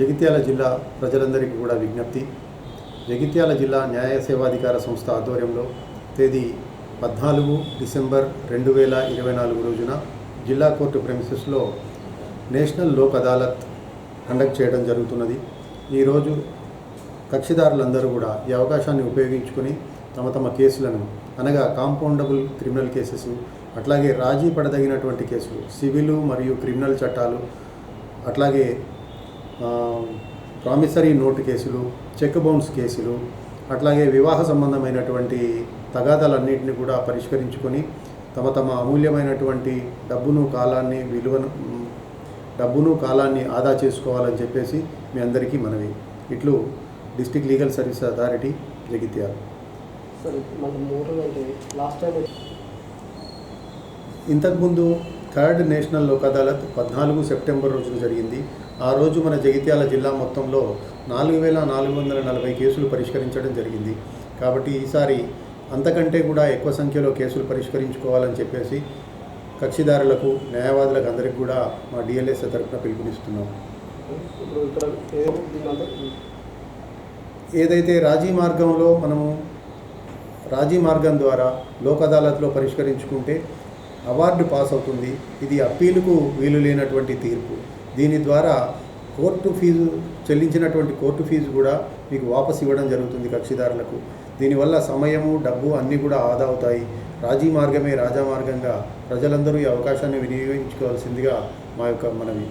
జగిత్యాల జిల్లా ప్రజలందరికీ కూడా విజ్ఞప్తి. జగిత్యాల జిల్లా న్యాయ సేవాధికార సంస్థ ఆధ్వర్యంలో తేదీ 14 డిసెంబర్ 2024 రోజున జిల్లా కోర్టు ప్రెమిసెస్లో నేషనల్ లోక్ అదాలత్ కండక్ట్ చేయడం జరుగుతున్నది. ఈరోజు కక్షిదారులందరూ కూడా ఈ అవకాశాన్ని ఉపయోగించుకొని తమ తమ కేసులను, అనగా కాంపౌండబుల్ క్రిమినల్ కేసెస్, అట్లాగే రాజీ పడదగినటువంటి కేసులు, సివిల్ మరియు క్రిమినల్ చట్టాలు, అట్లాగే ప్రామిసరీ నోటు కేసులు, చెక్ బౌన్స్ కేసులు, అట్లాగే వివాహ సంబంధమైనటువంటి తగాదాలన్నింటినీ కూడా పరిష్కరించుకొని తమ తమ అమూల్యమైనటువంటి డబ్బును కాలాన్ని ఆదా చేసుకోవాలని చెప్పేసి మీ అందరికీ మనవి. ఇట్లు district legal service authority Jagtial. ఇంతకుముందు third national Lok Adalat 14 September రోజున జరిగింది. ఆ రోజు మన జగిత్యాల జిల్లా మొత్తంలో 4440 కేసులు పరిష్కరించడం జరిగింది. కాబట్టి ఈసారి అంతకంటే కూడా ఎక్కువ సంఖ్యలో కేసులు పరిష్కరించుకోవాలని చెప్పేసి కక్షిదారులకు, న్యాయవాదులకు అందరికీ కూడా మా డిఎల్ఎస్ తరఫున పిలుపునిస్తున్నాం. ఏదైతే రాజీ మార్గం ద్వారా లోక్ అదాలత్లో పరిష్కరించుకుంటే అవార్డు పాస్ అవుతుంది. ఇది అప్పీలుకు వీలు లేనటువంటి తీర్పు. దీని ద్వారా చెల్లించినటువంటి కోర్టు ఫీజు కూడా మీకు వాపసు ఇవ్వడం జరుగుతుంది కక్షిదారులకు. దీనివల్ల సమయము, డబ్బు అన్నీ కూడా ఆదా అవుతాయి. రాజీ మార్గమే రాజా మార్గంగా ప్రజలందరూ ఈ అవకాశాన్ని వినియోగించుకోవాల్సిందిగా మా యొక్క మనవి.